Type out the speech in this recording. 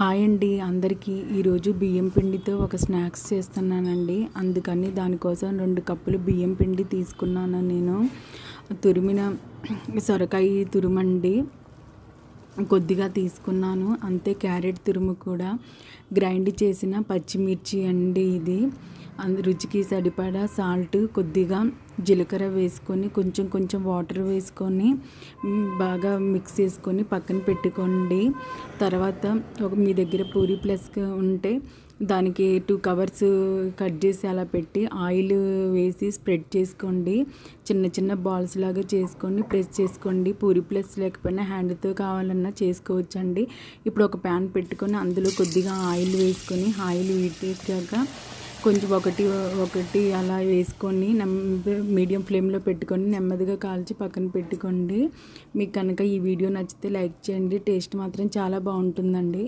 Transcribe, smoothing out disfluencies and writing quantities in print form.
Hi అండి అందరికీ. ఈరోజు బియ్యం పిండితో ఒక స్నాక్స్ చేస్తున్నానండి. అందుకని దానికోసం 2 కప్పులు బియ్యం పిండి తీసుకున్నాను. నేను తురిమిన సొరకాయ తురుమండి కొద్దిగా తీసుకున్నాను. అంతే క్యారెట్ తురుము కూడా, గ్రైండ్ చేసిన పచ్చిమిర్చి అండి ఇది. రుచికి సరిపడా సాల్ట్, కొద్దిగా జీలకర్ర వేసుకొని కొంచెం వాటర్ వేసుకొని బాగా మిక్స్ చేసుకొని పక్కన పెట్టుకోండి. తర్వాత మీ దగ్గర పూరీ ప్లస్ ఉంటే దానికి 2 కవర్స్ కట్ చేసి అలా పెట్టి ఆయిల్ వేసి స్ప్రెడ్ చేసుకోండి. చిన్న బాల్స్ లాగా చేసుకొని ప్రెస్ చేసుకోండి. పూరీ ప్లస్ లేకపోయినా హ్యాండ్తో కావాలన్నా చేసుకోవచ్చండి. ఇప్పుడు ఒక ప్యాన్ పెట్టుకొని అందులో కొద్దిగా ఆయిల్ వేసుకొని ఆయిల్ వీటాక కొంచెం ఒకటి అలా వేసుకొని మీడియం ఫ్లేమ్లో పెట్టుకొని నెమ్మదిగా కాల్చి పక్కన పెట్టుకోండి. మీకు కనుక ఈ వీడియో నచ్చితే లైక్ చేయండి. టేస్ట్ మాత్రం చాలా బాగుంటుందండి.